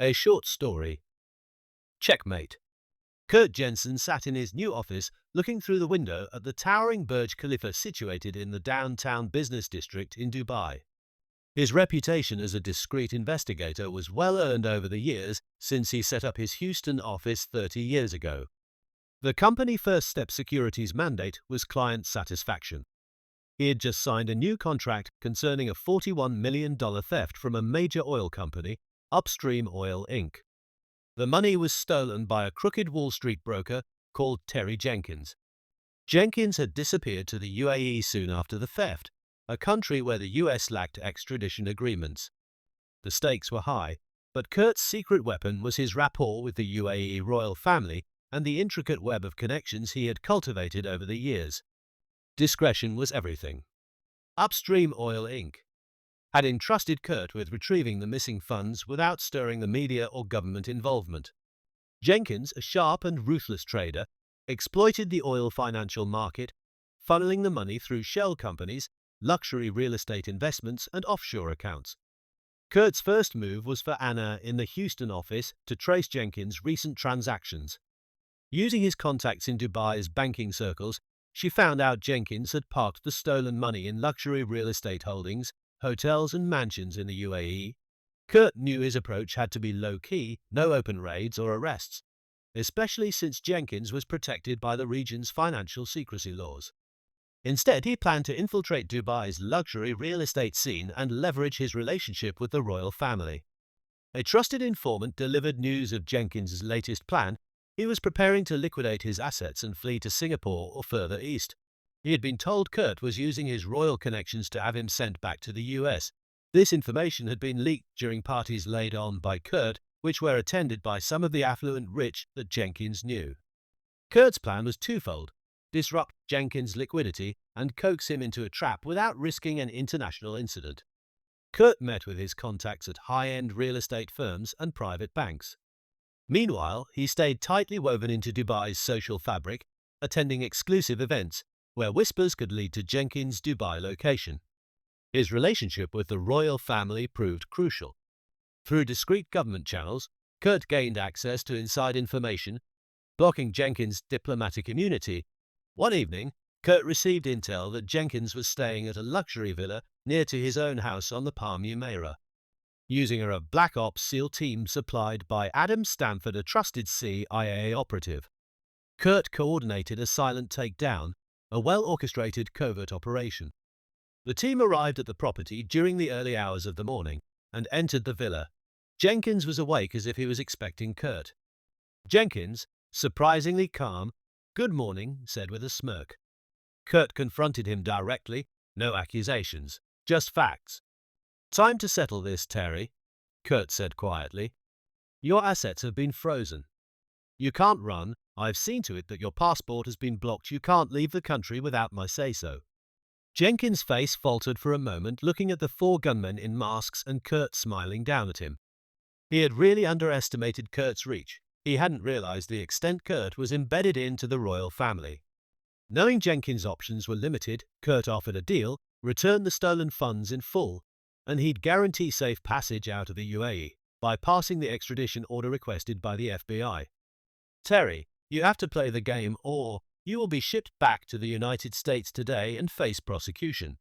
A short story. Checkmate. Kurt Jensen sat in his new office looking through the window at the towering Burj Khalifa situated in the downtown business district in Dubai. His reputation as a discreet investigator was well earned over the years since he set up his Houston office 30 years ago. The company First Step Security's mandate was client satisfaction. He had just signed a new contract concerning a $41 million theft from a major oil company, Upstream Oil Inc. The money was stolen by a crooked Wall Street broker called Terry Jenkins. Jenkins had disappeared to the UAE soon after the theft, a country where the US lacked extradition agreements. The stakes were high, but Kurt's secret weapon was his rapport with the UAE royal family and the intricate web of connections he had cultivated over the years. Discretion was everything. Upstream Oil Inc. had entrusted Kurt with retrieving the missing funds without stirring the media or government involvement. Jenkins, a sharp and ruthless trader, exploited the oil financial market, funneling the money through shell companies, luxury real estate investments, and offshore accounts. Kurt's first move was for Anna in the Houston office to trace Jenkins' recent transactions. Using his contacts in Dubai's banking circles, she found out Jenkins had parked the stolen money in luxury real estate holdings, hotels and mansions in the UAE. Kurt knew his approach had to be low-key, no open raids or arrests, especially since Jenkins was protected by the region's financial secrecy laws. Instead, he planned to infiltrate Dubai's luxury real estate scene and leverage his relationship with the royal family. A trusted informant delivered news of Jenkins' latest plan. He was preparing to liquidate his assets and flee to Singapore or further east. He had been told Kurt was using his royal connections to have him sent back to the US. This information had been leaked during parties laid on by Kurt, which were attended by some of the affluent rich that Jenkins knew. Kurt's plan was twofold: disrupt Jenkins' liquidity and coax him into a trap without risking an international incident. Kurt met with his contacts at high-end real estate firms and private banks. Meanwhile, he stayed tightly woven into Dubai's social fabric, attending exclusive events where whispers could lead to Jenkins' Dubai location. His relationship with the royal family proved crucial. Through discreet government channels, Kurt gained access to inside information, blocking Jenkins' diplomatic immunity. One evening, Kurt received intel that Jenkins was staying at a luxury villa near to his own house on the Palm Jumeirah. Using a Black Ops SEAL team supplied by Adam Stanford, a trusted CIA operative, Kurt coordinated a silent takedown, a well-orchestrated covert operation. The team arrived at the property during the early hours of the morning and entered the villa. Jenkins was awake as if he was expecting Kurt. Jenkins, surprisingly calm, "Good morning," said with a smirk. Kurt confronted him directly, no accusations, just facts. "Time to settle this, Terry," Kurt said quietly. "Your assets have been frozen. You can't run. I've seen to it that your passport has been blocked. You can't leave the country without my say-so." Jenkins' face faltered for a moment, looking at the four gunmen in masks and Kurt smiling down at him. He had really underestimated Kurt's reach. He hadn't realized the extent Kurt was embedded into the royal family. Knowing Jenkins' options were limited, Kurt offered a deal: return the stolen funds in full, and he'd guarantee safe passage out of the UAE by passing the extradition order requested by the FBI. "Terry, you have to play the game or you will be shipped back to the United States today and face prosecution."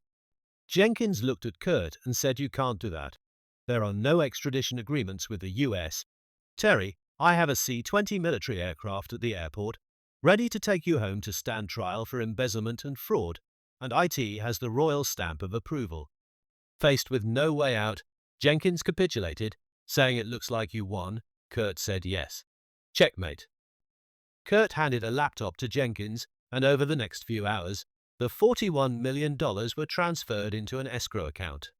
Jenkins looked at Kurt and said, "You can't do that. There are no extradition agreements with the US. Terry, I have a C-20 military aircraft at the airport, ready to take you home to stand trial for embezzlement and fraud, and IT has the royal stamp of approval." Faced with no way out, Jenkins capitulated, saying, "It looks like you won." Kurt said yes. Checkmate. Kurt handed a laptop to Jenkins, and over the next few hours, the $41 million were transferred into an escrow account.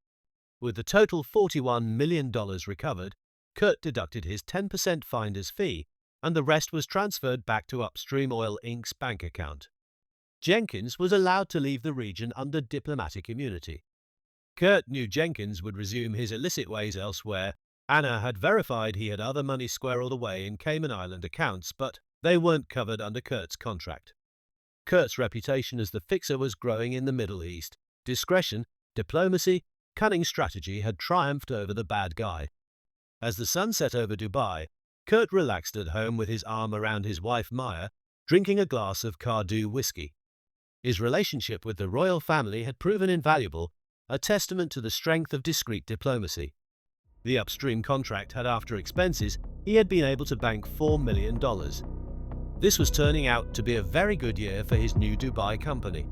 With the total $41 million recovered, Kurt deducted his 10% finder's fee, and the rest was transferred back to Upstream Oil Inc.'s bank account. Jenkins was allowed to leave the region under diplomatic immunity. Kurt knew Jenkins would resume his illicit ways elsewhere. Anna had verified he had other money squirreled away in Cayman Island accounts, but they weren't covered under Kurt's contract. Kurt's reputation as the fixer was growing in the Middle East. Discretion, diplomacy, cunning strategy had triumphed over the bad guy. As the sun set over Dubai, Kurt relaxed at home with his arm around his wife Maya, drinking a glass of Cardu whiskey. His relationship with the royal family had proven invaluable, a testament to the strength of discreet diplomacy. The upstream contract had, after expenses, he had been able to bank $4 million. This was turning out to be a very good year for his new Dubai company.